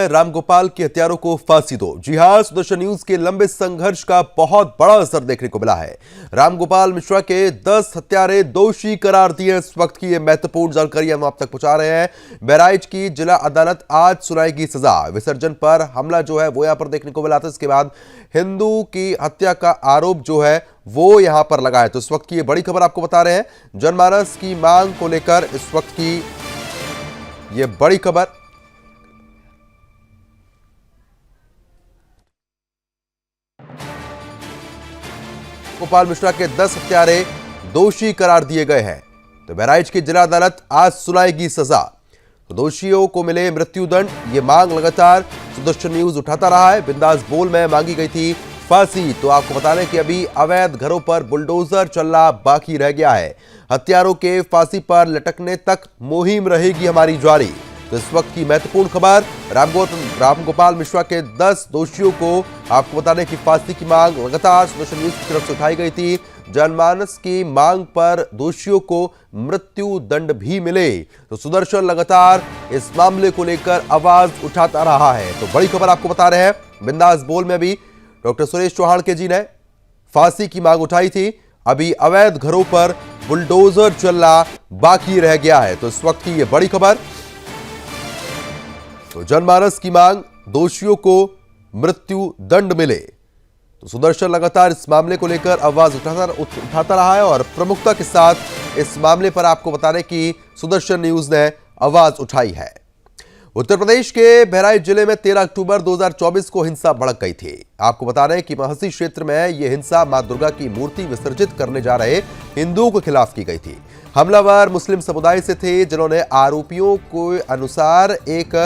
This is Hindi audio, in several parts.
रामगोपाल के हत्यारों को फांसी दो। जी हां, सुदर्शन न्यूज के लंबे संघर्ष का बहुत बड़ा असर देखने को मिला है। रामगोपाल मिश्रा के 10 हत्यारे दोषी करार दिए। इस वक्त की यह महत्वपूर्ण जानकारी हम आप तक पहुंचा रहे हैं। बहराइच की जिला अदालत आज सुनाएगी सजा। विसर्जन पर हमला जो है वो यहां पर देखने को मिला था। इसके बाद हिंदू की हत्या का आरोप जो है वो यहां पर लगा है। तो इस वक्त की ये बड़ी खबर आपको बता रहे हैं। जनमानस की मांग को लेकर इस वक्त की ये बड़ी खबर। गोपाल मिश्रा के 10 हत्यारे दोषी करार दिए गए हैं। तो बहराइच की जिला अदालत आज सुनाएगी सजा। तो दोषियों को मिले मृत्युदंड, ये मांग लगातार सुदर्शन न्यूज उठाता रहा है। बिंदास बोल में मांगी गई थी फांसी। तो आपको बता दें कि अभी अवैध घरों पर बुलडोजर चलना बाकी रह गया है। हत्यारों के फांसी पर लटकने तक मुहिम रहेगी हमारी जारी। तो इस वक्त की महत्वपूर्ण खबर, रामगोपाल मिश्रा के 10 दोषियों को आपको बता दें कि फांसी की मांग लगातार सुदर्शन न्यूज की तरफ से उठाई गई थी। जनमानस की मांग पर दोषियों को मृत्यु दंड भी मिले। तो सुदर्शन लगातार इस मामले को लेकर आवाज उठाता रहा है। तो बड़ी खबर आपको बता रहे हैं। बिंदास बोल में भी डॉक्टर सुरेश चौहान के जी ने फांसी की मांग उठाई थी। अभी अवैध घरों पर बुलडोजर चलना बाकी रह गया है। तो इस वक्त की यह बड़ी खबर। तो जनमानस की मांग, दोषियों को मृत्यु दंड मिले। तो सुदर्शन लगातार इस मामले को लेकर आवाज उठाता रहा है और प्रमुखता के साथ इस मामले पर आपको बता दें कि सुदर्शन न्यूज ने आवाज उठाई है। उत्तर प्रदेश के बहराइच जिले में 13 अक्टूबर 2024 को हिंसा भड़क गई थी। आपको बता रहे हैं कि महसी क्षेत्र में यह हिंसा मां दुर्गा की मूर्ति विसर्जित करने जा रहे हिंदुओं के खिलाफ की गई थी। हमलावर मुस्लिम समुदाय से थे, जिन्होंने आरोपियों के अनुसार एक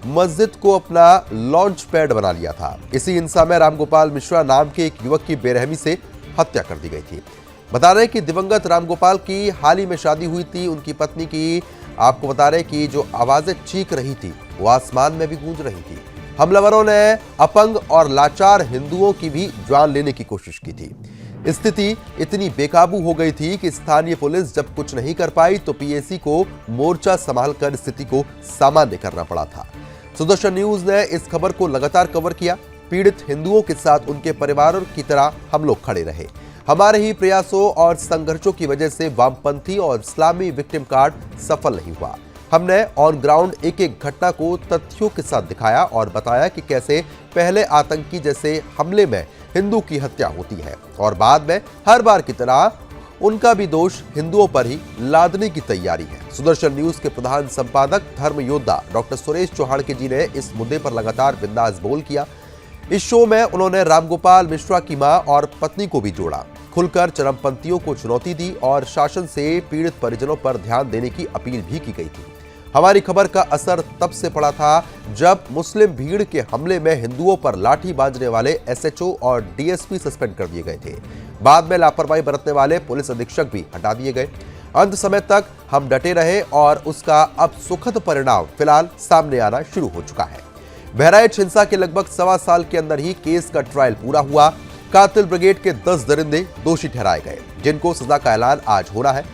मस्जिद को अपना लॉन्च पैड बना लिया था। इसी हिंसा में रामगोपाल मिश्रा नाम के एक युवक की बेरहमी से हत्या कर दी गई थी। बता रहे हैं कि दिवंगत रामगोपाल की हाल ही में शादी हुई थी। उनकी पत्नी की आपको बता रहे कि जो आवाजें चीख रही थी वो आसमान में भी गूंज रही थी। हमलावरों ने अपंग और लाचार हिंदुओं की भी जान लेने की कोशिश की थी। स्थिति इतनी बेकाबू हो गई थी कि स्थानीय पुलिस जब कुछ नहीं कर पाई तो पीएसी को मोर्चा संभालकर स्थिति को सामान्य करना पड़ा था। सुदर्शन न्यूज ने इस खबर को लगातार कवर किया। पीड़ित हिंदुओं के साथ उनके परिवारों की तरह हम लोग खड़े रहे। हमारे ही प्रयासों और संघर्षों की वजह से वामपंथी और इस्लामी विक्टिम कार्ड सफल नहीं हुआ। हमने ऑन ग्राउंड एक एक घटना को तथ्यों के साथ दिखाया और बताया कि कैसे पहले आतंकी जैसे हमले में हिंदू की हत्या होती है और बाद में हर बार की तरह उनका भी दोष हिंदुओं पर ही लादने की तैयारी है। सुदर्शन न्यूज के प्रधान संपादक धर्म योद्धा डॉक्टर सुरेश चौहान के जी ने इस मुद्दे पर लगातार बिंदास बोल किया। इस शो में उन्होंने रामगोपाल मिश्रा की मां और पत्नी को भी जोड़ा, खुलकर चरमपंथियों को चुनौती दी और शासन से पीड़ित परिजनों पर ध्यान देने की अपील भी की गई थी। हमारी खबर का असर तब से पड़ा था जब मुस्लिम भीड़ के हमले में हिंदुओं पर लाठी बांधने वाले एसएचओ और डीएसपी सस्पेंड कर दिए गए थे। बाद में लापरवाही बरतने वाले पुलिस अधीक्षक भी हटा दिए गए। अंत समय तक हम डटे रहे और उसका अब सुखद परिणाम फिलहाल सामने आना शुरू हो चुका है। बहराइच हिंसा के लगभग 1.25 साल के अंदर ही केस का ट्रायल पूरा हुआ। कातिल ब्रिगेड के 10 दरिंदे दोषी ठहराए गए, जिनको सजा का ऐलान आज होना है।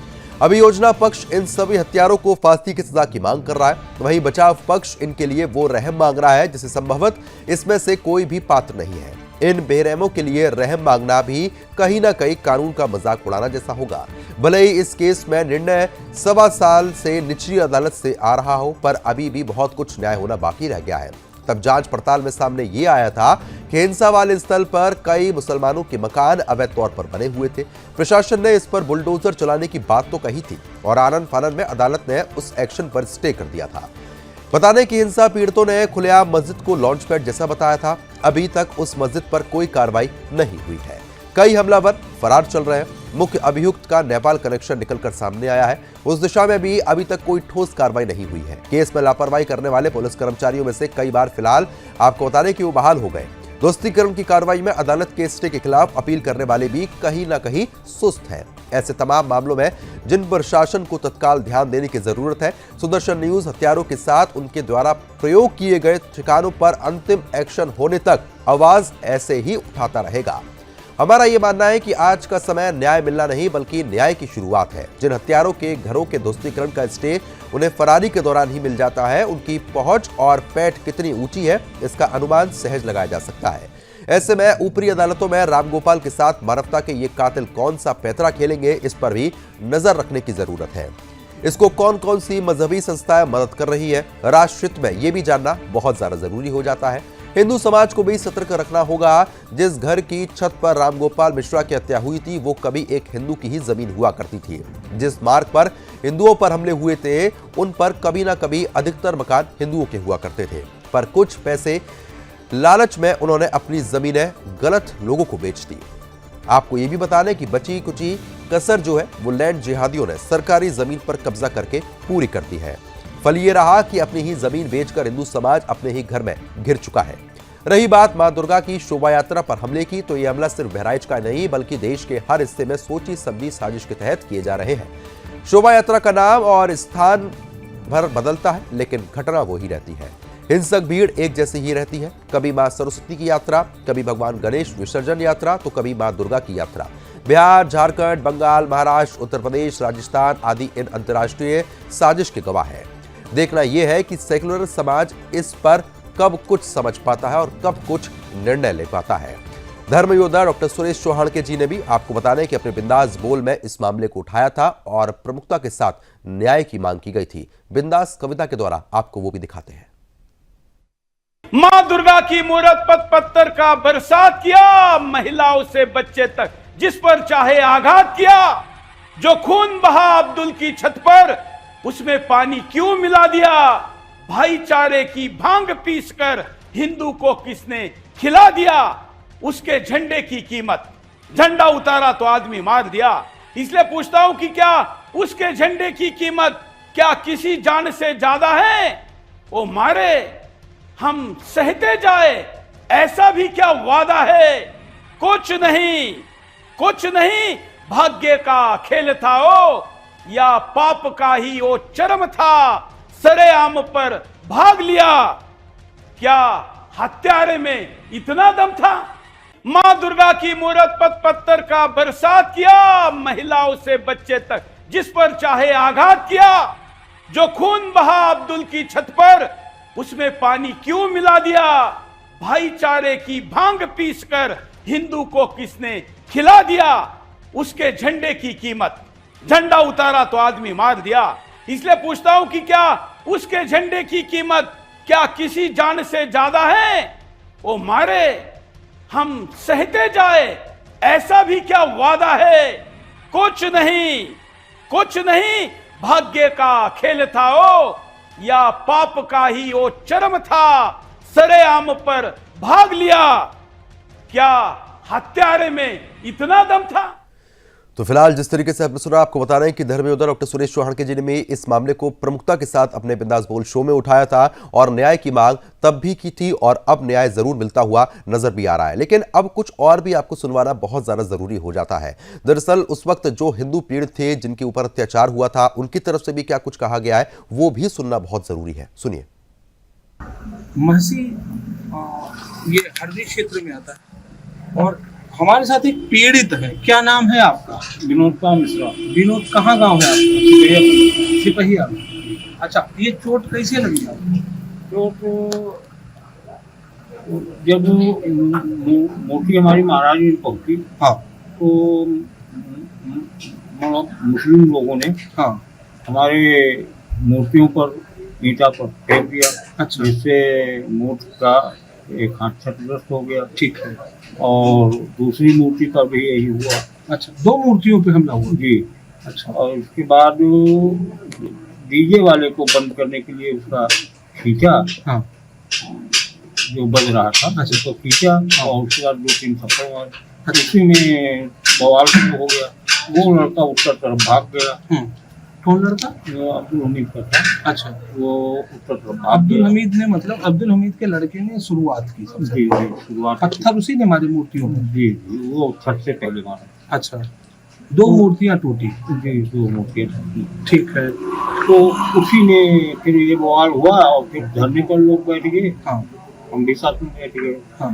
अभियोजना पक्ष इन सभी हत्यारों को फांसी की सजा की मांग कर रहा है। वहीं बचाव पक्ष इनके लिए वो रहम मांग रहा है जिसे संभवतः इसमें से कोई भी पात्र नहीं है। इन बेरहमों के लिए रहम मांगना भी कहीं ना कहीं कानून का मजाक उड़ाना जैसा होगा। भले ही इस केस में निर्णय 1.25 साल से निचली अदालत से आ रहा हो, पर अभी भी बहुत कुछ न्याय होना बाकी रह गया है। तब जांच पड़ताल में सामने ये आया था कि हिंसा वाले स्थल पर कई मुसलमानों के मकान अवैध तौर पर बने हुए थे। प्रशासन ने इस पर बुलडोजर चलाने की बात तो कही थी और आनन फानन में अदालत ने उस एक्शन पर स्टे कर दिया था। बता दें कि हिंसा पीड़ितों ने खुलेआम मस्जिद को लॉन्च पैड जैसा बताया था। अभी तक उस मस्जिद पर कोई कार्रवाई नहीं हुई है। कई हमलावर फरार चल रहे हैं। मुख्य अभियुक्त का नेपाल कनेक्शन निकलकर सामने आया है। उस दिशा में भी अभी तक कोई ठोस कार्रवाई नहीं हुई है। केस में लापरवाही करने वाले पुलिस कर्मचारियों में से कई बार फिलहाल आपको बता दें कि वो बहाल हो गए। दोस्तीकरण की कार्रवाई में अदालत के स्टे के खिलाफ अपील करने वाले भी कहीं ना कहीं सुस्त है। ऐसे तमाम मामलों में जिन पर शासन को तत्काल ध्यान देने की जरूरत है। सुदर्शन न्यूज हत्यारों के साथ उनके द्वारा प्रयोग किए गए ठिकानों पर अंतिम एक्शन होने तक आवाज ऐसे ही उठाता रहेगा। हमारा ये मानना है कि आज का समय न्याय मिलना नहीं बल्कि न्याय की शुरुआत है। जिन हत्यारों के घरों के ध्वस्तीकरण का स्टे उन्हें फरारी के दौरान ही मिल जाता है, उनकी पहुंच और पैठ कितनी ऊंची है इसका अनुमान सहज लगाया जा सकता है। ऐसे में ऊपरी अदालतों में रामगोपाल के साथ मानवता के ये कातिल कौन सा पैंतरा खेलेंगे, इस पर भी नजर रखने की जरूरत है। इसको कौन कौन सी मजहबी संस्थाएं मदद कर रही है, राष्ट्रहित में ये भी जानना बहुत ज्यादा जरूरी हो जाता है। हिंदू समाज को भी सतर्क रखना होगा। जिस घर की छत पर रामगोपाल मिश्रा की हत्या हुई थी वो कभी एक हिंदू की ही जमीन हुआ करती थी। जिस मार्ग पर हिंदुओं पर हमले हुए थे उन पर कभी ना कभी अधिकतर मकान हिंदुओं के हुआ करते थे, पर कुछ पैसे लालच में उन्होंने अपनी जमीनें गलत लोगों को बेच दी। आपको यह भी बताने की बची कुची कसर जो है वो लैंड जिहादियों ने सरकारी जमीन पर कब्जा करके पूरी कर दी है। फल ये रहा कि अपनी ही जमीन बेचकर हिंदू समाज अपने ही घर में घिर चुका है। रही बात मां दुर्गा की शोभा यात्रा पर हमले की, तो यह हमला सिर्फ बहराइच का नहीं बल्कि देश के हर हिस्से में सोची समझी साजिश के तहत किए जा रहे हैं। शोभा यात्रा का नाम और स्थान भर बदलता है लेकिन घटना वो ही रहती है। हिंसक भीड़ एक जैसी ही रहती है। कभी मां सरस्वती की यात्रा, कभी भगवान गणेश विसर्जन यात्रा, तो कभी मां दुर्गा की यात्रा। बिहार, झारखंड, बंगाल, महाराष्ट्र, उत्तर प्रदेश, राजस्थान आदि इन अंतर्राष्ट्रीय साजिश के गवाह है। देखना यह है कि सेक्युलर समाज इस पर कब कुछ समझ पाता है और कब कुछ निर्णय ले पाता है। धर्म योद्धा डॉक्टर सुरेश चौहान के जी ने भी आपको बताने कि अपने बिंदास बोल में इस मामले को उठाया था और प्रमुखता के साथ न्याय की मांग की गई थी। बिंदास कविता के द्वारा आपको वो भी दिखाते हैं। मां दुर्गा की मूर्त पत पत्थर का बरसात किया, महिलाओं से बच्चे तक जिस पर चाहे आघात किया। जो खून बहा अब्दुल की छत पर उसमें पानी क्यों मिला दिया। भाईचारे की भांग पीसकर हिंदू को किसने खिला दिया। उसके झंडे की कीमत, झंडा उतारा तो आदमी मार दिया। इसलिए पूछता हूं कि क्या उसके झंडे की कीमत क्या किसी जान से ज्यादा है। वो मारे हम सहते जाए ऐसा भी क्या वादा है। कुछ नहीं, कुछ नहीं, भाग्य का खेल था वो या पाप का ही वो चरम था। सरेआम पर भाग लिया, क्या हत्यारे में इतना दम था। मां दुर्गा की मूर्त पत पत्थर का बरसात किया, महिलाओं से बच्चे तक जिस पर चाहे आघात किया। जो खून बहा अब्दुल की छत पर उसमें पानी क्यों मिला दिया। भाईचारे की भांग पीसकर हिंदू को किसने खिला दिया। उसके झंडे की कीमत, झंडा उतारा तो आदमी मार दिया। इसलिए पूछता हूं कि क्या उसके झंडे की कीमत क्या किसी जान से ज्यादा है। वो मारे हम सहते जाए ऐसा भी क्या वादा है। कुछ नहीं, कुछ नहीं, भाग्य का खेल था वो या पाप का ही वो चरम था। सरेआम पर भाग लिया, क्या हत्यारे में इतना दम था। तो फिलहाल जिस तरीके से आपने सुना, आपको बता रहे हैं कि धर्म योद्धा डॉक्टर सुरेश चौहान के जी ने इस मामले को प्रमुखता के साथ अपने बिंदास बोल शो में उठाया था और न्याय की मांग तब भी की थी और अब न्याय जरूर मिलता हुआ नजर भी आ रहा है। लेकिन अब कुछ और भी आपको सुनवाना बहुत ज्यादा जरूरी हो जाता है। दरअसल उस वक्त जो हिंदू पीड़ित थे, जिनके ऊपर अत्याचार हुआ था, उनकी तरफ से भी क्या कुछ कहा गया है वो भी सुनना बहुत जरूरी है। सुनिए। महसी ये हरदी क्षेत्र में आता है और हमारे साथ एक पीड़ित है। क्या नाम है आपका? विनोद का मिश्रा। विनोद, कहाँ गांव है आपका? सिपहिया। अच्छा, ये चोट कैसे लगी आपको? चोट जब मोटी हमारी महाराज में पहुंची, हाँ, तो मुस्लिम लोगों ने हाँ, हमारे मूर्तियों पर ईंटा पर फेंक दिया। अच्छा, जिससे मूर्ति का एक हाथ क्षतिग्रस्त हो गया। ठीक है। और दूसरी मूर्ति पर भी यही हुआ। अच्छा, दो मूर्तियों पे हमला हुआ जी। अच्छा, और उसके बाद डीजे वाले को बंद करने के लिए उसका खींचा, हाँ, जो बज रहा था। अच्छा, तो खींचा और उसके बाद 2-3 थप्पड़ मारे। उसी में बवाल शुरू हो गया। वो लड़का उत्तर तरफ भाग गया। कौन लड़का? जो अब्दुल हमीद का था। अच्छा, वो उत्तर तरफ भाग अब्दुल गया। हमीद ने, मतलब अब्दुल हमीद के लड़के ने शुरुआत की सबसे। जी जी, शुरुआत पत्थर उसी ने मारे मूर्तियों में। जी जी, वो छत से पहले मारा। अच्छा, दो मूर्तियां टूटी। जी, 2 मूर्तियाँ। ठीक है। तो उसी ने फिर ये बवाल हुआ और फिर धरने पर लोग बैठ गए। हाँ, हम भी साथ में बैठ गए। हाँ।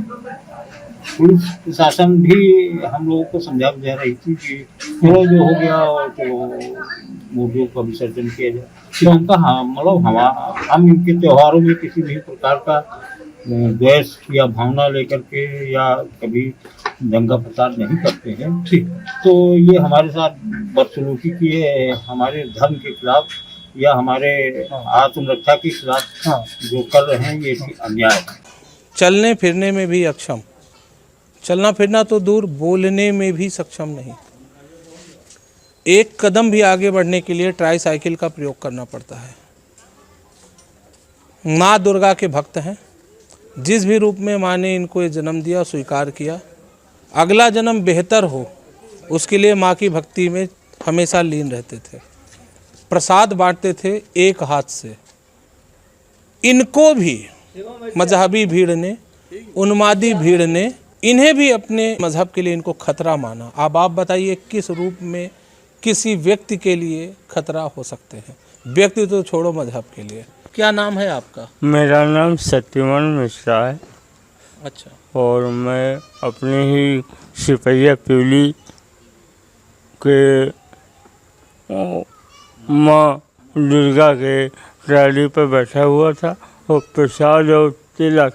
पुलिस प्रशासन भी हम लोगों को समझा बुझा रही थी कि थोड़ा जो हो गया तो मूर्तियों का विसर्जन किया जाए। तो हम कहा मतलब हम इनके त्योहारों में किसी भी प्रकार का द्वेष या भावना लेकर के या कभी दंगा फसाद नहीं करते हैं। ठीक। तो ये हमारे साथ बदसलूकी की है, हमारे धर्म के खिलाफ या हमारे आत्मरक्षा के खिलाफ जो कर रहे हैं ये अन्याय है। चलने फिरने में भी अक्षम, चलना फिरना तो दूर, बोलने में भी सक्षम नहीं। एक कदम भी आगे बढ़ने के लिए ट्राईसाइकिल का प्रयोग करना पड़ता है। माँ दुर्गा के भक्त हैं, जिस भी रूप में माँ ने इनको ये जन्म दिया स्वीकार किया। अगला जन्म बेहतर हो उसके लिए माँ की भक्ति में हमेशा लीन रहते थे। प्रसाद बांटते थे एक हाथ से। इनको भी मजहबी भीड़ ने, उन्मादी भीड़ ने, इन्हें भी अपने मजहब के लिए इनको खतरा माना। अब आप बताइए किस रूप में किसी व्यक्ति के लिए खतरा हो सकते हैं? व्यक्ति तो छोड़ो, मजहब के लिए। क्या नाम है आपका? मेरा नाम सत्यमन मिश्रा है। अच्छा। और मैं अपने ही सिपहिया पीली के माँ दुर्गा के ट्राली पर बैठा हुआ था और प्रसाद और तिलक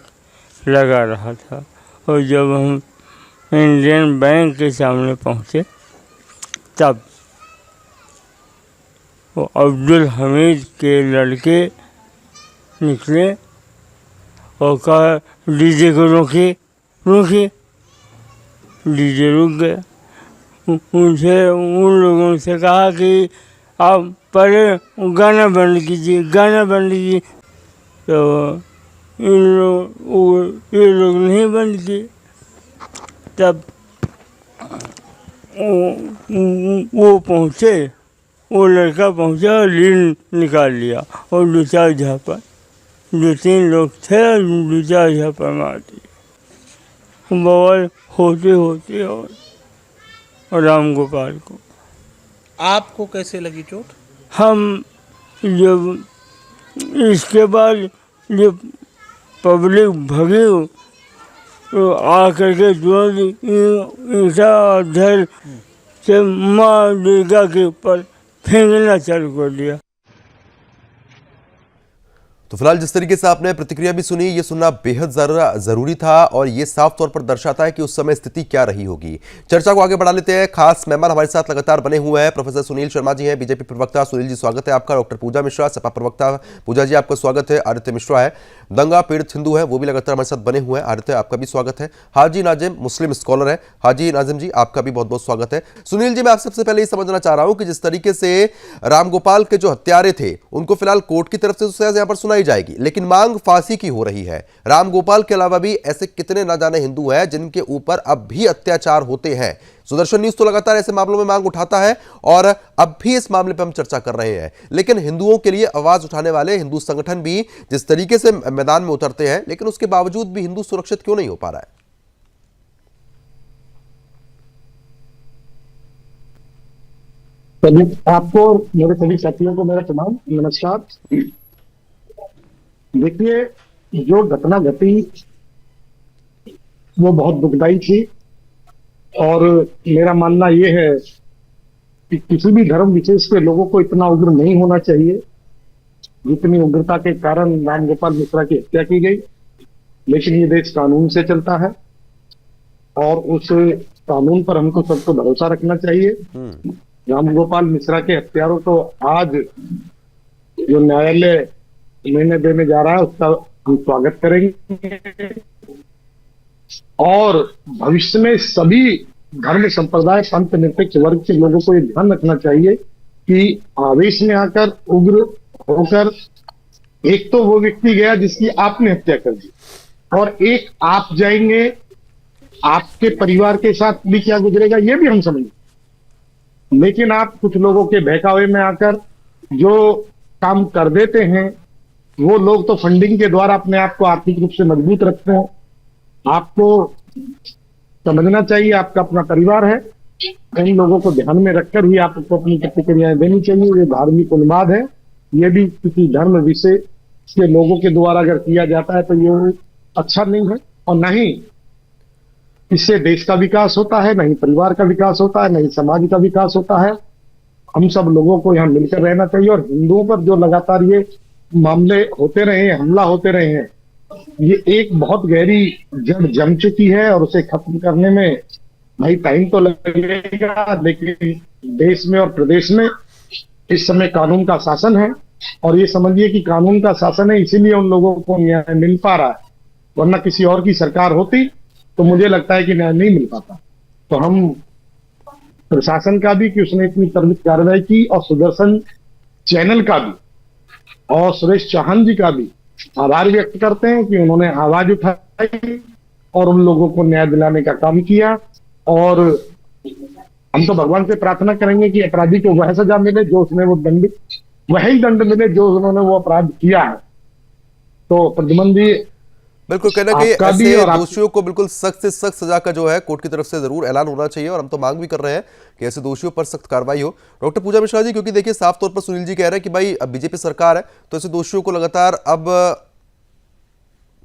लगा रहा था। और जब हम इंडियन बैंक के सामने पहुँचे तब वो अब्दुल हमीद के लड़के निकले और कहा डीजे को रोकिए रोकिए। डीजे रुक गया। उनसे उन लोगों से कहा कि आप पहले गाना बंद कीजिए, गाना बंद कीजिए। तो ये लोग नहीं बंद किए। तब वो पहुँचे, वो लड़का पहुँचा और लीन निकाल लिया और दो चार झापा, दो तीन लोग थे, दो चार झापा मार दिए। बवाल होते होते और राम गोपाल को। आपको कैसे लगी चोट? हम जब इसके बाद जब पब्लिक भगी तो आकर के तुरंत ईसा धर से माँ दुर्गा के ऊपर फेंकना चालू कर दिया। तो फिलहाल जिस तरीके से आपने प्रतिक्रिया भी सुनी, ये सुनना बेहद जरूरी था और ये साफ तौर पर दर्शाता है कि उस समय स्थिति क्या रही होगी। चर्चा को आगे बढ़ा लेते हैं। खास मेहमान हमारे साथ लगातार बने हुए हैं। प्रोफेसर सुनील शर्मा जी हैं, बीजेपी प्रवक्ता। सुनील जी स्वागत है आपका। डॉक्टर पूजा मिश्रा, सपा प्रवक्ता। पूजा जी आपका स्वागत है। आदित्य मिश्रा है, दंगा पीड़ित हिंदू है, वो भी लगातार हमारे साथ बने हुए हैं। आदित्य आपका भी स्वागत है। हाजी नाजिम मुस्लिम स्कॉलर है। हाजी नाजिम जी आपका भी बहुत बहुत स्वागत है। सुनील जी, मैं आपसे सबसे पहले ये समझना चाह रहा हूं कि जिस तरीके से रामगोपाल के जो हत्यारे थे उनको फिलहाल कोर्ट की तरफ से तो सजा यहां पर सुनाई जाएगी, लेकिन मांग फांसी की हो रही है। रामगोपाल के अलावा भी ऐसे कितने न जाने हिंदू हैं जिनके ऊपर अब भी अत्याचार होते हैं। सुदर्शन न्यूज तो लगातार ऐसे मामलों में मांग उठाता है और अब भी इस मामले पर हम चर्चा कर रहे हैं। लेकिन हिंदुओं के लिए आवाज उठाने वाले हिंदू संगठन भी जिस तरीके से मैदान में उतरते हैं, लेकिन उसके बावजूद भी हिंदू सुरक्षित क्यों नहीं हो पा रहा है? आपको मेरे सभी साथियों को मेरा तमाम नमस्कार। देखिए, जो घटना घटी वो बहुत दुखदाई थी और मेरा मानना ये है कि किसी भी धर्म विशेष के लोगों को इतना उग्र नहीं होना चाहिए जितनी उग्रता के कारण रामगोपाल मिश्रा की हत्या की गई। लेकिन ये देश कानून से चलता है और उस कानून पर हमको सबको भरोसा रखना चाहिए। रामगोपाल मिश्रा के हत्यारों को आज जो न्यायालय निर्णय देने जा रहा है उसका हम स्वागत करेंगे और भविष्य में सभी धर्म संप्रदाय संत निरपेक्ष वर्ग के लोगों को ये ध्यान रखना चाहिए कि आवेश में आकर उग्र होकर एक तो वो व्यक्ति गया जिसकी आपने हत्या कर दी और एक आप जाएंगे, आपके परिवार के साथ भी क्या गुजरेगा ये भी हम समझें। लेकिन आप कुछ लोगों के बहकावे में आकर जो काम कर देते हैं, वो लोग तो फंडिंग के द्वारा अपने आप को आर्थिक रूप से मजबूत रखते हैं। आपको समझना चाहिए आपका अपना परिवार है, इन लोगों को ध्यान में रखकर ही आपको अपनी प्रतिक्रियाएं देनी चाहिए। ये धार्मिक उन्माद है, ये भी किसी धर्म विषय के लोगों के द्वारा अगर किया जाता है तो ये अच्छा नहीं है, और न ही इससे देश का विकास होता है, न ही परिवार का विकास होता है, न ही समाज का विकास होता है। हम सब लोगों को यहाँ मिलकर रहना चाहिए, और हिंदुओं पर जो लगातार ये मामले होते रहे हैं, हमला होते रहे हैं, ये एक बहुत गहरी जड़ जम चुकी है, और उसे खत्म करने में भाई टाइम तो लगेगा, लेकिन देश में और प्रदेश में इस समय कानून का शासन है, और ये समझिए कि कानून का शासन है, इसीलिए उन लोगों को न्याय मिल पा रहा है। वरना किसी और की सरकार होती तो मुझे लगता है कि न्याय नहीं मिल पाता। तो हम प्रशासन का भी कि उसने इतनी त्वरित कार्रवाई की, और सुदर्शन चैनल का भी, और सुरेश चौहान जी का भी आभार व्यक्त करते हैं कि उन्होंने आवाज उठाई और उन लोगों को न्याय दिलाने का काम किया। और हम तो भगवान से प्रार्थना करेंगे कि अपराधी को वह सजा मिले जो उसने वो दंडित, वही दंड मिले जो उन्होंने वो अपराध किया है। तो प्रद्युमन जी, बिल्कुल कहना कि आपका भी ऐसे और दोषियों को बिल्कुल सख्त से सख्त सजा का जो है कोर्ट की तरफ से जरूर ऐलान होना चाहिए, और हम तो मांग भी कर रहे हैं कि ऐसे दोषियों पर सख्त कार्रवाई हो। डॉक्टर पूजा मिश्रा जी, क्योंकि देखिए साफ तौर पर सुनील जी कह रहे हैं कि भाई अब बीजेपी सरकार है तो ऐसे दोषियों को लगातार अब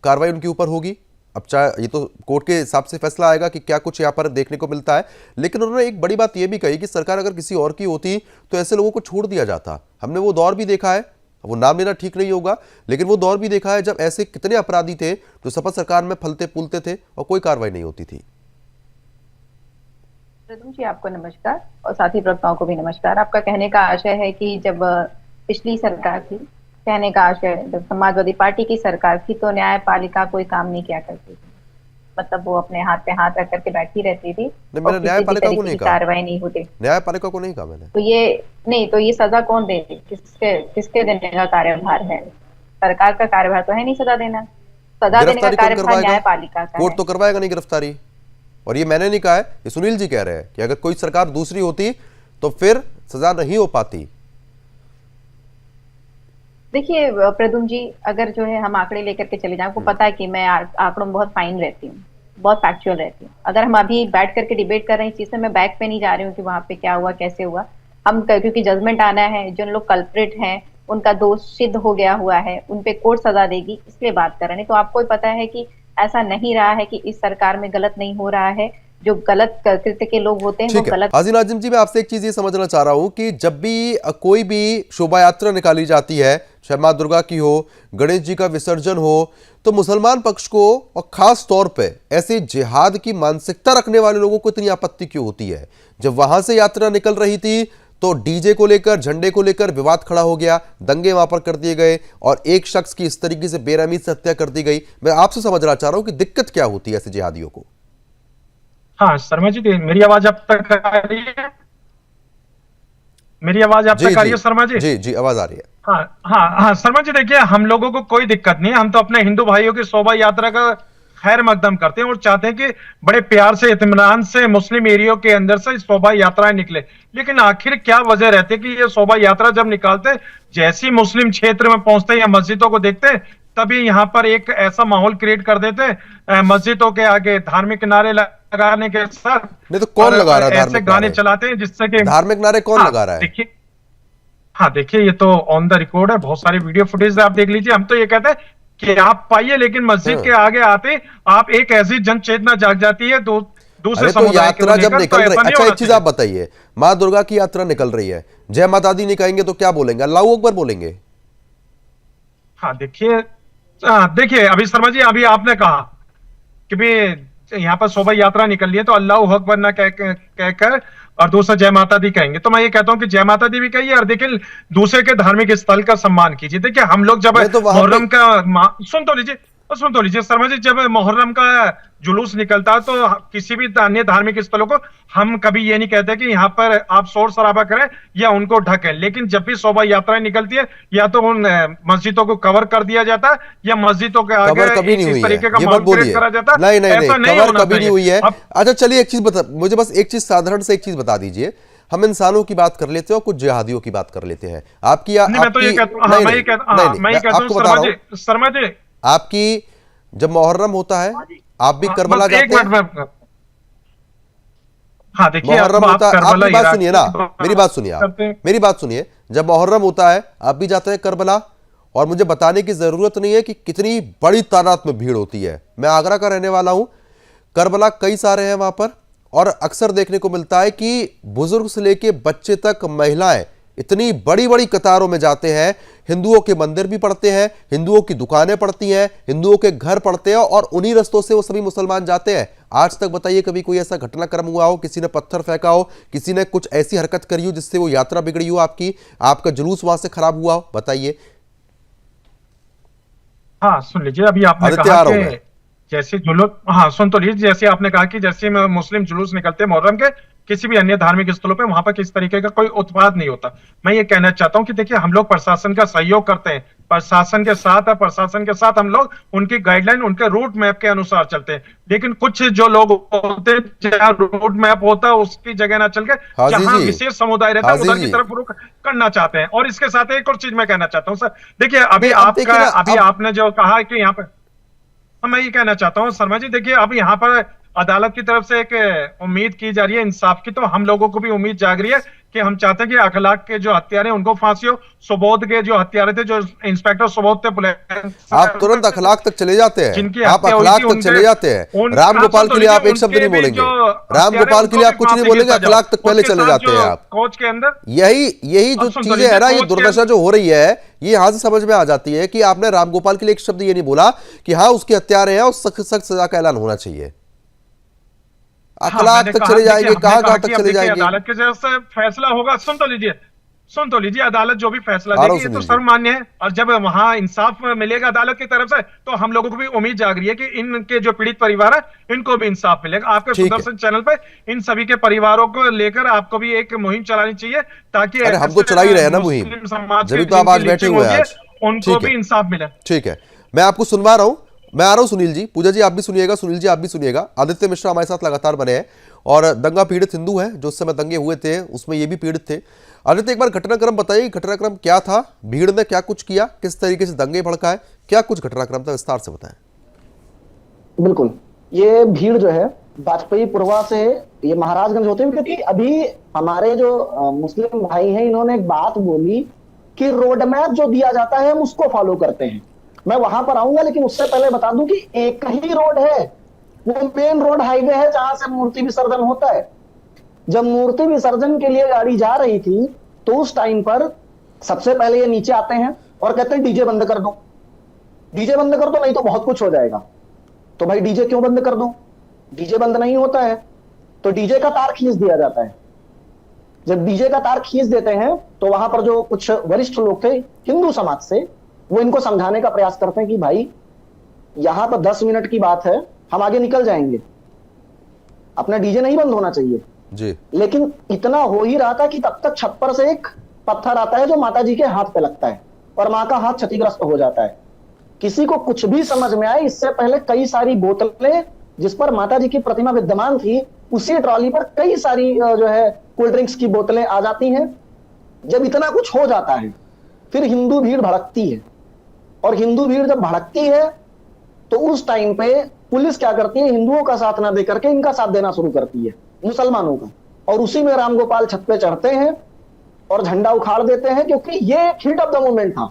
कार्रवाई उनके ऊपर होगी। अब चाहे ये तो कोर्ट के हिसाब से फैसला आएगा कि क्या कुछ यहाँ पर देखने को मिलता है, लेकिन उन्होंने एक बड़ी बात यह भी कही कि सरकार अगर किसी और की होती तो ऐसे लोगों को छोड़ दिया जाता। हमने वो दौर भी देखा है, वो नाम लेना ठीक नहीं होगा, लेकिन वो दौर भी देखा है जब ऐसे कितने अपराधी थे जो सपा सरकार में फलते फूलते थे और कोई कार्रवाई नहीं होती थी। प्रदुम जी, आपको नमस्कार, और साथी प्रवक्ताओं को भी नमस्कार। आपका कहने का आशय है कि जब पिछली सरकार थी, कहने का आशय जब समाजवादी पार्टी की सरकार थी तो न्यायपालिका कोई काम नहीं किया करती थी, मतलब वो अपने हाथ पे हाथ रख करके बैठी रहती थी और न्यायपालिका को नहीं कहा, कार्रवाई नहीं होती। न्यायपालिका को नहीं कहा मैंने। तो ये नहीं, तो ये सजा कौन दे, किसके देने का कार्यभार है? सरकार का कार्यभार तो है नहीं सजा देना, सजा देने का कार्यभार न्यायपालिका का। कोर्ट तो करवाएगा नहीं गिरफ्तारी, और ये मैंने नहीं कहा है, ये सुनील जी कह रहे हैं कि अगर कोई सरकार दूसरी होती तो फिर सजा नहीं हो पाती। देखिए प्रदुम जी, अगर जो है हम आंकड़े लेकर के चले जाएं, आपको पता है कि मैं आंकड़ों में बहुत फाइन रहती हूँ, बहुत फैक्चुअल रहती हूँ। अगर हम अभी बैठ करके डिबेट कर रहे हैं इस चीज से, मैं बैक पे नहीं जा रही हूँ कि वहां पे क्या हुआ कैसे हुआ, हम क्योंकि जजमेंट आना है, जो लोग कल्प्रिट हैं उनका दोष सिद्ध हो गया हुआ है, उनपे कोर्ट सजा देगी, इसलिए बात कर रहे हैं। तो आपको पता है कि ऐसा नहीं रहा है कि इस सरकार में गलत नहीं हो रहा है, जो गलत कृत्य के लोग होते हैं वो गलत। हाजिर नाजिम जी, मैं आपसे एक चीज ये समझना चाह रहा हूं कि जब भी कोई भी शोभा यात्रा निकाली जाती है, चाहे मां दुर्गा की हो, गणेश जी का विसर्जन हो, तो मुसलमान पक्ष को और खास तौर पे ऐसे जिहाद की मानसिकता रखने वाले लोगों को इतनी आपत्ति क्यों होती है? जब वहां से यात्रा निकल रही थी तो डीजे को लेकर, झंडे को लेकर विवाद खड़ा हो गया, दंगे वहां पर कर दिए गए और एक शख्स की इस तरीके से बेरहमी से हत्या कर दी गई। मैं आपसे समझना चाह रहा हूं कि दिक्कत क्या होती है ऐसे जिहादियों को? हाँ शर्मा जी, मेरी आवाज अब तक आ रही है? मेरी आवाज अब तक आ रही है शर्मा जी? जी जी, आवाज आ रही है। हाँ हाँ हाँ शर्मा जी, देखिए हम लोगों को कोई दिक्कत नहीं है, हम तो अपने हिंदू भाइयों की शोभा यात्रा का खैर मकदम करते हैं और चाहते हैं कि बड़े प्यार से, इत्मीनान से मुस्लिम एरियो के अंदर से शोभा यात्राएं निकले। लेकिन आखिर क्या वजह रहती है कि ये शोभा यात्रा जब निकालते हैं, जैसी मुस्लिम क्षेत्र में पहुंचते हैं या मस्जिदों को देखते हैं, तभी यहाँ पर एक ऐसा माहौल क्रिएट कर देते हैं, मस्जिदों के आगे धार्मिक नारे लगाने के साथ। नहीं तो कौन लगा रहा है ऐसे गाने चलाते हैं जिससे कि धार्मिक नारे कौन लगा रहा है? देखिए, हाँ देखिए, ये तो ऑन द रिकॉर्ड है, बहुत सारी वीडियो फुटेज आप देख लीजिए। हम तो ये कहते हैं कि आप पाइए, लेकिन मस्जिद के आगे आते आप एक ऐसी जन चेतना जाग जाती है दूसरे समुदाय की यात्रा जब निकल रही है। अच्छा एक चीज आप बताइए, माँ दुर्गा की यात्रा निकल रही है, जय माता दी नहीं कहेंगे तो क्या बोलेंगे? अल्लाह अकबर बोलेंगे। हाँ देखिए अभी शर्मा जी, अभी आपने कहा कि भी यहाँ पर शोभा यात्रा निकल रही है तो अल्लाह अकबर ना कहकर और दूसरा जय माता दी कहेंगे, तो मैं ये कहता हूँ कि जय माता दी भी कहिए और देखिए दूसरे के धार्मिक स्थल का सम्मान कीजिए। देखिए हम लोग जब मुहर्रम का सुन तो लीजिए शर्मा जी, जब मुहर्रम का जुलूस निकलता है तो किसी भी अन्य धार्मिक स्थलों को हम कभी ये नहीं कहते कि यहाँ पर आप शोर शराबा करें या उनको ढकें, लेकिन जब भी शोभा यात्राएं निकलती है या तो उन मस्जिदों को कवर कर दिया जाता है या मस्जिदों के आगे इस तरीके का माहौल क्रिएट करा जाता है। ऐसा नहीं होना कभी नहीं हुई है। अच्छा चलिए एक चीज बता, मुझे बस एक चीज साधारण से एक चीज बता दीजिए, हम इंसानों की बात कर लेते हैं और कुछ जिहादियों की बात कर लेते हैं। आपकी शर्मा जी, आपकी जब मुहर्रम होता है आप भी करबला जाते हैं? हाँ देखिए, मुहर्रम होता है, आप बात सुनिए ना, मेरी बात सुनिए आप, मेरी बात सुनिए, जब मुहर्रम होता है आप भी जाते हैं करबला, और मुझे बताने की जरूरत नहीं है कि कितनी बड़ी तादाद में भीड़ होती है। मैं आगरा का रहने वाला हूं, करबला कई सारे हैं वहां पर, और अक्सर देखने को मिलता है कि बुजुर्ग से लेके बच्चे तक महिलाएं इतनी बड़ी बड़ी कतारों में जाते हैं। हिंदुओं के मंदिर भी पड़ते हैं, हिंदुओं की दुकानें पड़ती हैं, हिंदुओं के घर पड़ते हैं, और उन्हीं रास्तों से वो सभी मुसलमान जाते हैं। आज तक बताइए कभी कोई ऐसा घटनाक्रम हुआ हो, किसी ने पत्थर फेंका हो, किसी ने कुछ ऐसी हरकत करी हो जिससे वो यात्रा बिगड़ी हो, आपका जुलूस वहां से खराब हुआ हो? बताइए। हाँ सुन लीजिए, अभी आपने कहा कि जैसे जुलूस, हाँ सुन तो लीजिए, जैसे आपने कहा कि जैसे मुस्लिम जुलूस निकलते हैं मुहर्रम के, किसी भी अन्य धार्मिक स्थलों पे, वहां पर किस तरीके का कोई उत्पाद नहीं होता। मैं ये कहना चाहता हूँ कि देखिए, हम लोग प्रशासन का सहयोग करते हैं, प्रशासन के साथ है, प्रशासन के साथ हम लोग उनकी गाइडलाइन, उनके रूट मैप के अनुसार चलते हैं। लेकिन कुछ जो लोग होते हैं, जहाँ रूट मैप होता है उसकी जगह ना चल के जहाँ विशेष समुदाय रहता है उधर की तरफ रुख करना चाहते हैं। और इसके साथ एक और चीज मैं कहना चाहता हूँ सर, देखिए अभी आपने जो कहा कि यहाँ पे, मैं ये कहना चाहता हूँ शर्मा जी, देखिए अब यहाँ पर अदालत की तरफ से एक उम्मीद की जा रही है इंसाफ की, तो हम लोगों को भी उम्मीद जाग रही है कि हम चाहते हैं कि अखलाक के जो हत्यारे उनको फांसी हो। सुबोध के जो हत्यारे थे, जो इंस्पेक्टर सुबोध थे पुलिस, आप तुरंत अखलाक तक चले जाते हैं, आप अखलाक तक चले जाते हैं। राम गोपाल के लिए आप एक शब्द नहीं बोलेंगे, राम गोपाल के लिए आप कुछ नहीं बोलेंगे, अखलाक तक पहले चले जाते हैं आप। कोच के अंदर यही जो चीजें है ना, ये दुर्दशा जो हो रही है, ये यहां से समझ में आ जाती है कि आपने राम गोपाल के लिए एक शब्द ये नहीं बोला कि हाँ उसके हत्यारे हैं और सख्त सजा का ऐलान होना चाहिए। अखलाक तक चले जाएंगे, कहां तक चले जाएंगे? अदालत के जैसे फैसला होगा, सुन तो लीजिए, अदालत जो भी फैसला देगी ये तो सर्वमान्य है। और जब वहां इंसाफ मिलेगा अदालत की तरफ से, तो हम लोगों को भी उम्मीद जाग रही है कि इनके जो पीड़ित परिवार है इनको भी इंसाफ मिलेगा। आपके सुदर्शन चैनल पे इन सभी के परिवारों को लेकर आपको भी एक मुहिम चलानी चाहिए, ताकि हम तो चला ही रहे हैं ना मुहिम, जब तो आप आज बैठे हुए हैं, उनको भी इंसाफ मिले। ठीक है, मैं आपको सुनवा रहा हूं, मैं आ रहा हूं सुनील जी, पूजा जी आप भी सुनिएगा, सुनील जी आप भी सुनिएगा। आदित्य मिश्रा हमारे साथ लगातार बने हैं और दंगा पीड़ित हिंदू हैं, जो उस समय दंगे हुए थे उसमें ये भी पीड़ित थे। आदित्य, एक बार घटनाक्रम बताइए, घटनाक्रम क्या था, भीड़ ने क्या कुछ किया, किस तरीके से दंगे भड़काए, क्या कुछ घटनाक्रम था, विस्तार से बताएं। बिल्कुल, ये भीड़ जो है वाजपेयी पुरवा से ये महाराजगंज होते हुए, क्योंकि अभी हमारे जो मुस्लिम भाई हैं इन्होंने एक बात बोली कि रोड मैप जो दिया जाता है हम उसको फॉलो करते हैं। मैं वहां पर आऊंगा, लेकिन उससे पहले बता दूं कि एक ही रोड है, वो मेन रोड हाईवे है जहां से मूर्ति विसर्जन होता है। जब मूर्ति विसर्जन के लिए गाड़ी जा रही थी तो उस टाइम पर सबसे पहले ये नीचे आते हैं और कहते हैं डीजे बंद कर दो, डीजे बंद कर दो नहीं तो बहुत कुछ हो जाएगा। तो भाई डीजे क्यों बंद कर दो? डीजे बंद नहीं होता है तो डीजे का तार खींच दिया जाता है। जब डीजे का तार खींच देते हैं तो वहां पर जो कुछ वरिष्ठ लोग थे हिंदू समाज से, वो इनको समझाने का प्रयास करते हैं कि भाई यहां पर 10 मिनट की बात है, हम आगे निकल जाएंगे, अपना डीजे नहीं बंद होना चाहिए जी। लेकिन इतना हो ही रहा था कि तब तक छप्पर से एक पत्थर आता है जो माता जी के हाथ पे लगता है और मां का हाथ क्षतिग्रस्त हो जाता है। किसी को कुछ भी समझ में आए, इससे पहले कई सारी बोतलें जिस पर माता जी की प्रतिमा विद्यमान थी, उसी ट्रॉली पर कई सारी जो है कोल्ड ड्रिंक्स की बोतलें आ जाती हैं। जब इतना कुछ हो जाता है फिर हिंदू भीड़ भड़कती है, और हिंदू भीड़ जब भड़कती है तो उस टाइम पे पुलिस क्या करती है, हिंदुओं का साथ ना देकर के इनका साथ देना शुरू करती है, मुसलमानों का। और उसी में राम गोपाल छत पे चढ़ते हैं और झंडा उखाड़ देते हैं, क्योंकि ये हिट ऑफ द मोमेंट था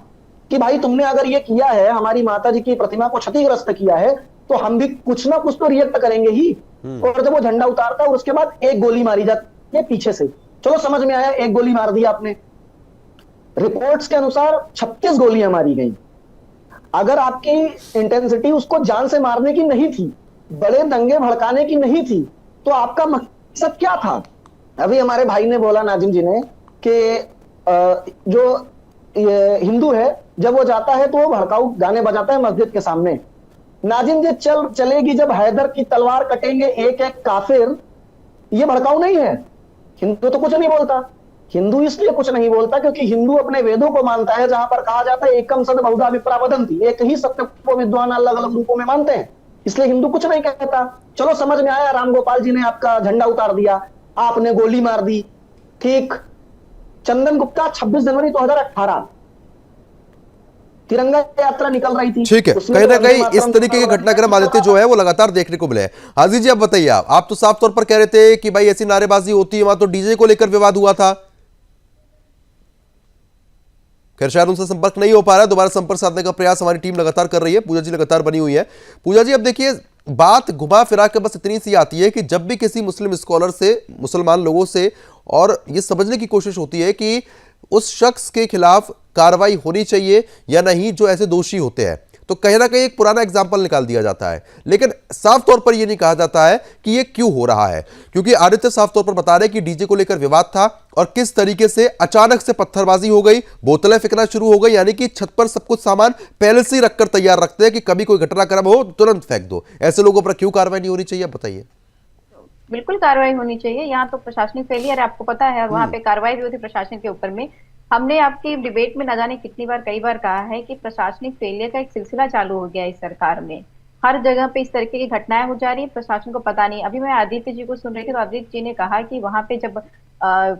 कि भाई तुमने अगर ये किया है, हमारी माता जी की प्रतिमा को क्षतिग्रस्त किया है, तो हम भी कुछ ना कुछ तो रिएक्ट करेंगे ही। और जब वो झंडा उतारता है और उसके बाद एक गोली मारी जाती है पीछे से, चलो समझ में आया एक गोली मार दी आपने, रिपोर्ट्स के अनुसार 36 गोलियां मारी गई। अगर आपकी इंटेंसिटी उसको जान से मारने की नहीं थी, बड़े दंगे भड़काने की नहीं थी, तो आपका मकसद क्या था? अभी हमारे भाई ने बोला, नाजिम जी ने, कि जो हिंदू है जब वो जाता है तो वो भड़काऊ गाने बजाता है मस्जिद के सामने। नाजिम जी चलेगी जब हैदर की तलवार कटेंगे एक एक काफिर, ये भड़काऊ नहीं है। हिंदू तो कुछ नहीं बोलता। हिंदू इसलिए कुछ नहीं बोलता क्योंकि हिंदू अपने वेदों को मानता है, जहां पर कहा जाता है एकम सद बहुधा विप्रा वदन्ति, एक ही सत्य को विद्वान अलग अलग रूपों में मानते हैं, इसलिए हिंदू कुछ नहीं कहता। चलो समझ में आया, राम गोपाल जी ने आपका झंडा उतार दिया, आपने गोली मार दी, ठीक। चंदन गुप्ता 26 जनवरी 2018 तिरंगा यात्रा निकल रही थी, ठीक है, कहीं ना कहीं इस तरीके के घटनाक्रम आदित्य जो है वो लगातार देखने को मिले हैं। हाजी जी आप बताइए, आप तो साफ तौर पर कह रहे थे कि भाई ऐसी नारेबाजी होती है, वहां तो डीजे को लेकर विवाद हुआ था। खैर शायद उनसे संपर्क नहीं हो पा रहा है, दोबारा संपर्क साधने का प्रयास हमारी टीम लगातार कर रही है। पूजा जी लगातार बनी हुई है। पूजा जी, अब देखिए बात घुमा फिरा के बस इतनी सी आती है कि जब भी किसी मुस्लिम स्कॉलर से, मुसलमान लोगों से, और ये समझने की कोशिश होती है कि उस शख्स के खिलाफ कार्रवाई होनी चाहिए या नहीं जो ऐसे दोषी होते हैं, तो कहीं ना कहीं एक पुराना एग्जाम्पल निकाल दिया जाता है, लेकिन साफ तौर पर यह नहीं कहा जाता है कि यह क्यों हो रहा है। क्योंकि आदित्य साफ तौर पर बता रहे कि डीजे को लेकर विवाद था और किस तरीके से अचानक से पत्थरबाजी हो गई, बोतलें फेंकना शुरू हो गई, यानी कि छत पर सब कुछ सामान पहले से ही रखकर तैयार रखते हैं कि कभी कोई घटनाक्रम हो तुरंत फेंक दो। ऐसे लोगों पर क्यों कार्रवाई नहीं होनी चाहिए, बताइए। बिल्कुल कार्रवाई होनी चाहिए। यहाँ तो प्रशासनिक फेलियर है, आपको पता है, और वहाँ पे कार्रवाई भी होती है प्रशासन के ऊपर में। हमने आपकी डिबेट में न जाने कितनी बार, कई बार कहा है कि प्रशासनिक फेलियर का एक सिलसिला चालू हो गया है इस सरकार में। हर जगह पे इस तरीके की घटनाएं हो जा रही है, प्रशासन को पता नहीं। अभी मैं आदित्य जी को सुन रही थी तो आदित्य जी ने कहा कि वहां पे जब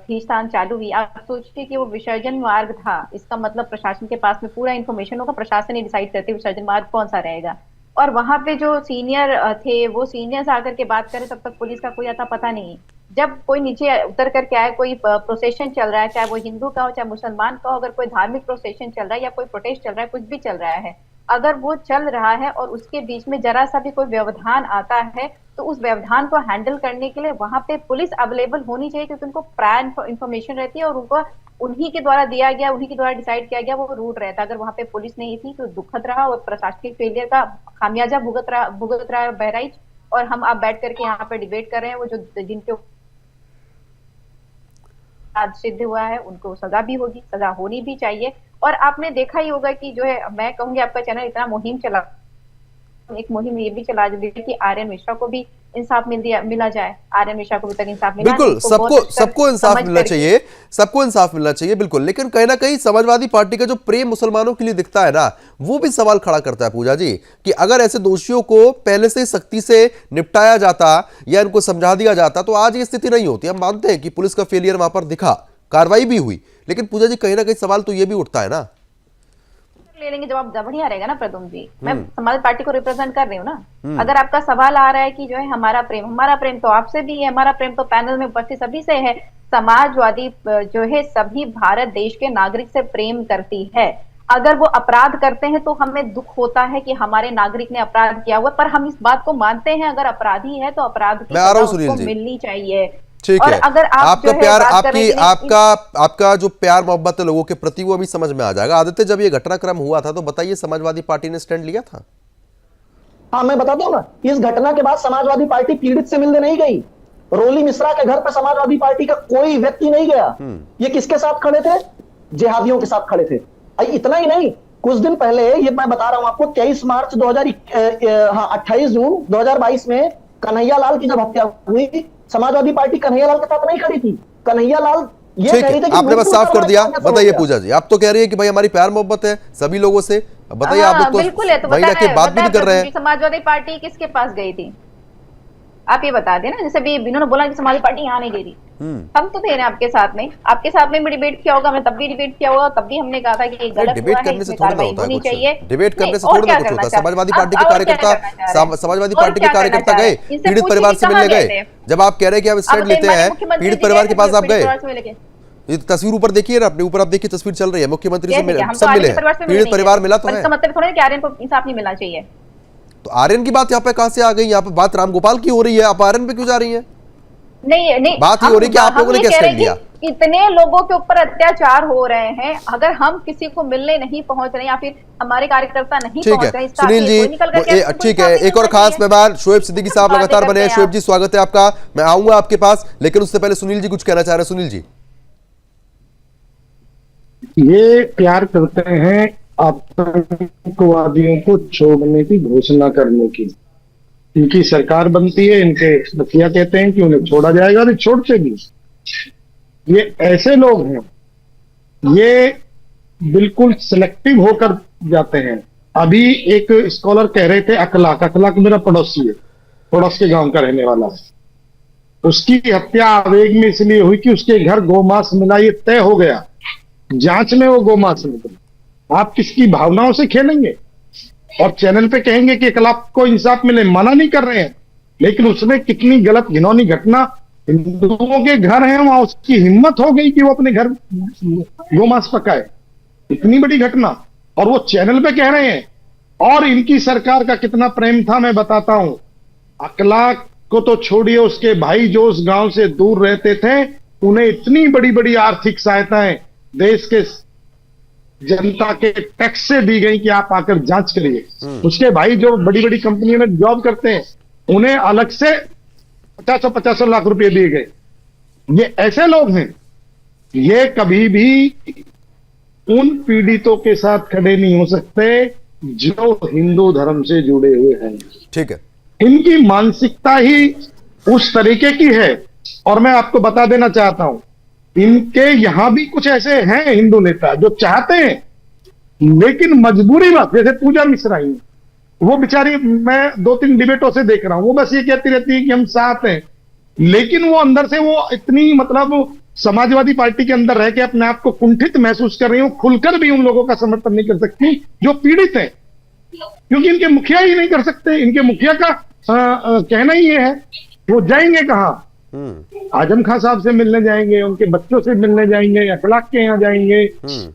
खींचतान चालू हुई, आप सोचिए कि वो विसर्जन मार्ग था, इसका मतलब प्रशासन के पास में पूरा इन्फॉर्मेशन होगा, प्रशासन ही डिसाइड करते विसर्जन मार्ग कौन सा रहेगा। और वहां पे जो सीनियर थे वो सीनियर से आकर के बात करें, तब तक पुलिस का कोई आता पता नहीं। जब कोई नीचे उतर करके आए, कोई प्रोसेशन चल रहा है, चाहे वो हिंदू का हो चाहे मुसलमान का हो, अगर कोई धार्मिक प्रोसेशन चल रहा है या कोई प्रोटेस्ट चल रहा है, कुछ भी चल रहा है, अगर वो चल रहा है और उसके बीच में जरा सा भी कोई व्यवधान आता है, तो उस व्यवधान को हैंडल करने के लिए वहां पे पुलिस अवेलेबल होनी चाहिए, क्योंकि उनको प्रायर इंफॉर्मेशन रहती है और उनको उन्हीं के द्वारा दिया गया, उन्हीं के द्वारा डिसाइड किया गया वो रूट रहता। अगर वहां पे पुलिस नहीं थी तो दुखद रहा और प्रशासनिक फेलियर का खामियाजा भुगत रहा है बहराइच। और हम आप बैठ करके यहाँ पे डिबेट कर रहे हैं, वो जो जिनके सिद्ध हुआ है उनको सजा भी होगी, सजा होनी भी चाहिए। और आपने देखा ही होगा कि जो है, मैं कहूंगी आपका चैनल इतना मुहिम चला, एक मुहिम ये भी चला कि आर्यन मिश्रा को भी इंसाफ मिला जाए। आर्यन मिश्रा को भी तक इंसाफ मिला, बिल्कुल सबको इंसाफ मिलना चाहिए, सबको इंसाफ मिलना चाहिए, बिल्कुल। लेकिन कहीं ना कहीं समाजवादी पार्टी का जो प्रेम मुसलमानों के लिए दिखता है ना, वो भी सवाल खड़ा करता है पूजा जी, कि अगर ऐसे दोषियों को पहले से सख्ती से निपटाया जाता या इनको समझा दिया जाता तो आज ये स्थिति नहीं होती। हम मानते हैं कि पुलिस का फेलियर वहां पर दिखा, कार्रवाई भी हुई, लेकिन पूजा जी कहीं ना कहीं सवाल तो ये भी उठता है ना। ले लेंगे जवाब बढ़िया रहेगा ना प्रदुम जी। मैं समाज पार्टी को रिप्रेजेंट कर रही हूँ ना। अगर आपका सवाल आ रहा है कि जो है हमारा प्रेम तो आपसे भी है, हमारा प्रेम तो पैनल में उपस्थित सभी से है। समाजवादी जो है सभी भारत देश के नागरिक से प्रेम करती है। अगर वो अपराध करते हैं तो हमें दुख होता है कि हमारे नागरिक ने अपराध किया हुआ, पर हम इस बात को मानते हैं अगर अपराधी है तो अपराध की सजा उसको मिलनी चाहिए। ठीक है, अगर आपका प्यार, आपका जो प्यार मोहब्बत है लोगों के प्रति वो अभी समझ में आ जाएगा। आदित्य, जब ये घटनाक्रम हुआ था तो बताइए समाजवादी पार्टी ने स्टैंड लिया था? हाँ, मैं बताता हूँ ना, इस घटना के बाद समाजवादी पार्टी पीड़ित से मिलने नहीं गई। रोली मिश्रा के घर पर समाजवादी पार्टी का कोई व्यक्ति नहीं गया। ये किसके साथ खड़े थे? जिहादियों के साथ खड़े थे। इतना ही नहीं, कुछ दिन पहले, ये मैं बता रहा हूं आपको, 23 मार्च 28 जून 2022 में कन्हैया लाल की जब हत्या हुई, समाजवादी पार्टी कन्हैया लाल के साथ नहीं खड़ी थी। कन्हैया लाल ये कह रही थी कि आपने बस साफ कर दिया। बताइए पूजा जी, आप तो कह रही है कि भाई हमारी प्यार मोहब्बत है सभी लोगों से, बताइए। आप लोग तो महिला की बात भी नहीं कर रहे हैं। समाजवादी पार्टी किसके पास गई थी आप ये बता देना। जैसे भी इन्होंने बोला कि समाजवादी पार्टी यहाँ नहीं गई थी, हम तो थे ना आपके साथ में भी डिबेट किया होगा, मैं तब भी डिबेट किया होगा, तब भी हमने कहा था कि गलत डिबेट करने से थोड़ा होता है कुछ, डिबेट करने से थोड़ा कुछ होता है। समाजवादी पार्टी के कार्यकर्ता गए, पीड़ित परिवार से मिलने गए। जब आप कह रहे हैं कि आप स्टैंड लेते हैं, पीड़ित परिवार के पास आप गए, ये तस्वीर ऊपर देखिए ना, अपने ऊपर आप देखिए, तस्वीर चल रही है, मुख्यमंत्री से सब मिले, पीड़ित परिवार मिला तो है। इसका मतलब थोड़ा है कि आर्यन को इंसाफ नहीं मिलना चाहिए। तो आर्यन की बात यहाँ पे कहां से आ गई? यहाँ पे बात रामगोपाल की हो रही है, आप आर्यन पे क्यों जा रही हैं? नहीं, बात ये हो रही है कि आप लोगों ने क्या स्टैंड लिया? इतने लोगों के ऊपर अत्याचार हो रहे हैं, अगर हम किसी को मिलने नहीं पहुंच रहे या फिर हमारे कार्यकर्ता नहीं पहुंच रहे, सुनील जी ठीक है, एक और खास मेहमान शोएब सिद्दीकी साहब लगातार बने हैं। शोएब जी स्वागत है आपका, मैं आऊंगा आपके पास, लेकिन उससे पहले सुनील जी कुछ कहना चाह रहे हैं। सुनील जी, ये प्यार करते हैं आतंकवादियों को छोड़ने की घोषणा करने की, इनकी सरकार बनती है, इनके मुखिया कहते हैं कि उन्हें छोड़ा जाएगा, नहीं छोड़ते भी। ये ऐसे लोग हैं, ये बिल्कुल सिलेक्टिव होकर जाते हैं। अभी एक स्कॉलर कह रहे थे, अखलाक मेरा पड़ोसी है, पड़ोस के गांव का रहने वाला है, उसकी हत्या आवेग में इसलिए हुई कि उसके घर गोमांस मिला, ये तय हो गया जांच में, वो गोमांस निकला। आप किसकी भावनाओं से खेलेंगे और चैनल पे कहेंगे कि अखलाक को इंसाफ मिले? मना नहीं कर रहे हैं, लेकिन उसने कितनी गलत घिनौनी घटना, हिंदुओं के घर हैं वहां उसकी हिम्मत हो गई कि वो अपने घर गोमांस पकाए। इतनी बड़ी घटना, और वो चैनल पे कह रहे हैं। और इनकी सरकार का कितना प्रेम था मैं बताता हूं। अखलाक को तो छोड़िए, उसके भाई जो उस गांव से दूर रहते थे उन्हें इतनी बड़ी बड़ी आर्थिक सहायताएं देश के जनता के टैक्स से दी गई कि आप आकर जांच करिए। उसके भाई जो बड़ी बड़ी कंपनियों में जॉब करते हैं उन्हें अलग से 50 लाख रुपए दिए गए। ये ऐसे लोग हैं, ये कभी भी उन पीड़ितों के साथ खड़े नहीं हो सकते जो हिंदू धर्म से जुड़े हुए हैं। ठीक है, इनकी मानसिकता ही उस तरीके की है। और मैं आपको बता देना चाहता हूं, इनके यहां भी कुछ ऐसे हैं हिंदू नेता जो चाहते हैं, लेकिन मजबूरी बात, जैसे पूजा मिश्रा ही, वो बेचारी, मैं 2-3 डिबेटों से देख रहा हूं, वो बस ये कहती रहती है कि हम साथ हैं, लेकिन वो अंदर से वो इतनी मतलब समाजवादी पार्टी के अंदर रह के अपने आप को कुंठित महसूस कर रही हूं, खुलकर भी उन लोगों का समर्थन नहीं कर सकती जो पीड़ित हैं, क्योंकि इनके मुखिया ही नहीं कर सकते। इनके मुखिया का कहना ही ये है, वो जाएंगे कहां? आजम खान साहब से मिलने जाएंगे, उनके बच्चों से मिलने जाएंगे, अखलाक के यहाँ जाएंगे,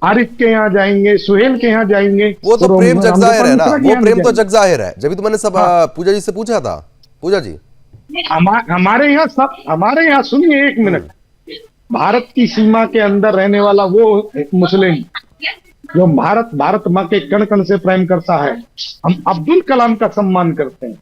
आरिफ के यहाँ जाएंगे, सुहेल के यहाँ जाएंगे। वो तो प्रेम जग जाहिर है ना, वो प्रेम तो जग जाहिर है। जब भी तो मैंने सब पूजा जी से पूछा था। पूजा जी, हमारे यहाँ सुनिए एक मिनट, भारत की सीमा के अंदर रहने वाला वो मुस्लिम जो भारत माँ के कण कण से प्रेम करता है, हम अब्दुल कलाम का सम्मान करते हैं,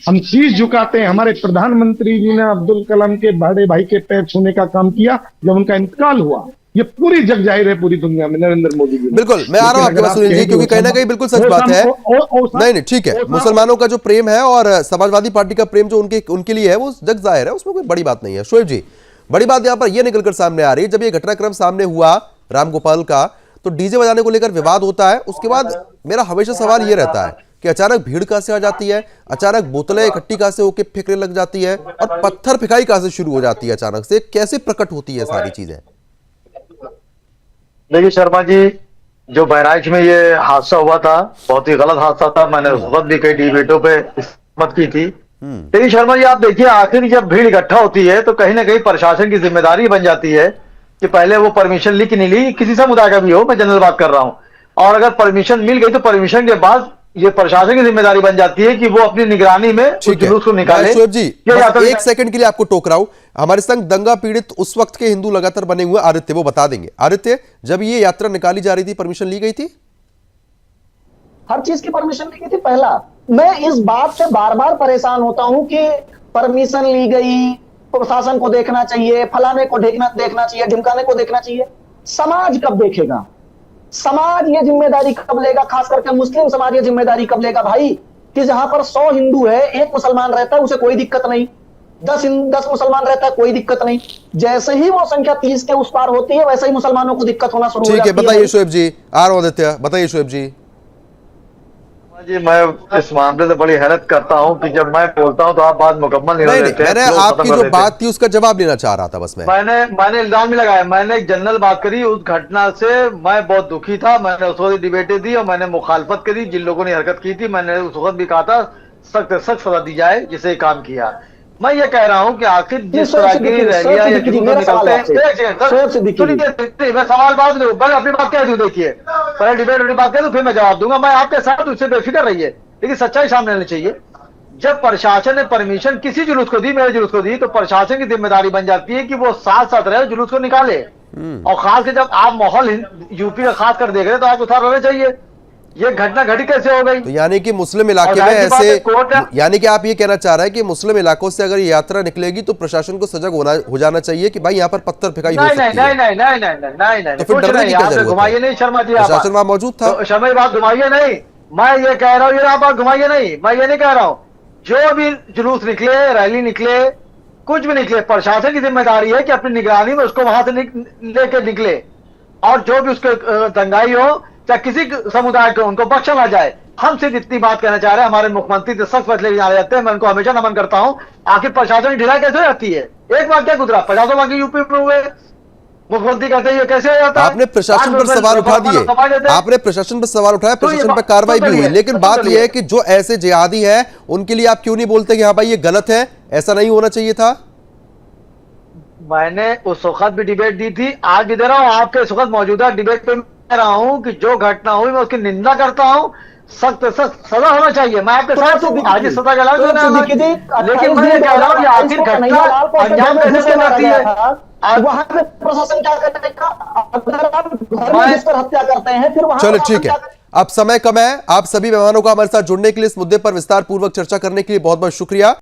हम शीश झुकाते हैं। हमारे प्रधानमंत्री जी ने अब्दुल कलाम के बड़े भाई के पैर छूने का काम किया जब उनका इंतकाल हुआ। ये पूरी जग जाहिर है पूरी दुनिया में, नरेंद्र मोदी जी। बिल्कुल, मैं आ रहा हूं आपके पास सुनील जी, क्योंकि कहीं ना कहीं बिल्कुल सच बात है। नहीं, ठीक है, मुसलमानों का जो प्रेम है और समाजवादी पार्टी का प्रेम जो उनके लिए है वो जग जाहिर है, उसमें कोई बड़ी बात नहीं है। शोएब जी, बड़ी बात यहां पर यह निकलकर सामने आ रही है, जब ये घटनाक्रम सामने हुआ रामगोपाल का, तो डीजे बजाने को लेकर विवाद होता है। उसके बाद मेरा हमेशा सवाल ये रहता है कि अचानक भीड़ कहां से आ जाती है, अचानक बोतलें इकट्ठी कहां से होकर फेंकने लग जाती है, और पत्थर फेंकाई कहां से शुरू हो जाती है, अचानक से कैसे प्रकट होती है सारी चीजें? देखिए शर्मा जी, जो बहराइच में ये हादसा हुआ था बहुत ही गलत हादसा था। मैंने उस वक्त भी कई डिबेटों पे मत की थी। लेकिन शर्मा जी आप देखिए, आखिर जब भीड़ इकट्ठा होती है तो कहीं ना कहीं प्रशासन की जिम्मेदारी बन जाती है कि पहले वो परमिशन ली कि नहीं ली, किसी समुदाय का भी हो, मैं जनरल बात कर रहा हूं, और अगर परमिशन मिल गई तो परमिशन के बाद ये प्रशासन की जिम्मेदारी बन जाती है कि वो अपनी निगरानी में जुलूस को निकाले। शोएब जी, एक सेकंड के लिए आपको टोक रहा हूं, हमारे संग दंगा पीड़ित उस वक्त के हिंदू लगातार बने हुए आदित्य, वो बता देंगे। आदित्य, जब ये यात्रा निकाली जा रही थी परमिशन ली गई थी? हर चीज की परमिशन ली गई थी। पहला, मैं इस बात से बार बार परेशान होता हूं कि परमिशन ली गई, प्रशासन को देखना चाहिए, फलाने को देखना चाहिए, ढिमकाने को देखना चाहिए। समाज कब देखेगा? समाज ये जिम्मेदारी कब लेगा? खास करके मुस्लिम समाज ये जिम्मेदारी कब लेगा भाई, कि जहां पर 100 हिंदू है, 1 मुसलमान रहता है, उसे कोई दिक्कत नहीं, 10 मुसलमान रहता है, कोई दिक्कत नहीं। जैसे ही वो संख्या 30 के उस पार होती है, वैसे ही मुसलमानों को दिक्कत होना शुरू हो जाती है। ठीक है, बताइए शोएब जी, आ रहा हूं आदित्य, बताइए शोएब जी। जी मैं इस मामले से बड़ी हैरत करता हूं कि जब मैं बोलता हूं तो आप बात मुकम्मल नहीं देते। मैंने आपकी जो बात थी उसका जवाब लेना चाह रहा था बस। मैंने इल्जाम नहीं लगाया, मैंने एक जनरल बात करी। उस घटना से मैं बहुत दुखी था, मैंने उस वक्त डिबेटें दी और मैंने मुखालफत करी जिन लोगों ने हरकत की थी। मैंने उस वक्त भी कहा था सख्त सजा दी जाए जिसे काम किया। मैं ये कह रहा हूं कि आखिर जिस तरह की रैलियां या जुलूस निकलते हैं, मैं सवाल बात नहीं, मैं अपनी बात कह दूं। देखिए पहले डिबेट बात कह दूं फिर मैं जवाब दूंगा। मैं आपके साथ, उससे बेफिक्र रहिए, लेकिन सच्चाई सामने आनी चाहिए। जब प्रशासन ने परमिशन किसी जुलूस को दी, मेरे जुलूस को दी, तो प्रशासन की जिम्मेदारी बन जाती है कि वो साथ साथ रहे, जुलूस को निकाले। और खास कर जब आप माहौल यूपी का खास कर देख रहे हैं तो आप उतार रहने चाहिए। ये घटना घटी कैसे हो गई? तो यानी कि मुस्लिम इलाके में ऐसे, यानी कि आप ये कहना चाह रहे हैं कि मुस्लिम इलाकों से अगर ये यात्रा निकलेगी तो प्रशासन को सजग हो जाना चाहिए कि भाई यहाँ पर पत्थर फेंकाई हो सकती है। नहीं, तो फिर डरने की क्या जरूरत है? घुमाइए नहीं शर्मा जी, प्रशासन वहां मौजूद था। शर्मा जी बात घुमाइए नहीं, मैं ये कह रहा हूँ, ये आप बात घुमाइए नहीं। मैं ये नहीं कह रहा हूँ, जो भी जुलूस निकले, रैली निकले, कुछ भी निकले, प्रशासन की जिम्मेदारी है कि अपनी निगरानी में उसको वहां से लेके निकले, और जो भी उसके दंगाई हो चाहे किसी समुदाय को, उनको बख्शा ना जाए। हम सिर्फ इतनी बात कहना चाह रहे हैं, हमारे मुख्यमंत्री तो सख्त फैसले जाने जाते हैं, मैं उनको हमेशा नमन करता हूं। आखिर प्रशासन की ढिलाई कैसे हो जाती है? एक बात क्या गुजरा, 50 वाक्य यूपी में हुए, मुख्यमंत्री कहते हैं ये कैसे हो जाता है? आपने प्रशासन पर सवाल उठा दिए, आपने प्रशासन पर सवाल उठाया, प्रशासन पर कार्रवाई भी हुई, लेकिन बात यह है कि जो ऐसे जिहादी है उनके लिए आप क्यों नहीं बोलते कि हाँ भाई ये गलत है, ऐसा नहीं होना चाहिए था? मैंने उस वक्त भी डिबेट दी थी, आज भी दे रहा हूं। आपके इस वक्त मौजूदा डिबेट पे रहा हूं कि जो घटना हुई मैं उसकी निंदा करता हूं, सख्त सख्त सजा होना चाहिए। मैं आपके साथ आज सजा के लेकिन मैं ये कह रहा हूँ कि आखिर घटना अंजाम कैसे दे जाती है, वहां पे प्रशासन क्या करेगा? अगर आप घर में घुसकर हत्या करते हैं फिर वहां चलो ठीक है, अब समय कम है। आप सभी मेहमानों का हमारे साथ जुड़ने के लिए, इस मुद्दे पर विस्तार पूर्वक चर्चा करने के लिए बहुत बहुत शुक्रिया।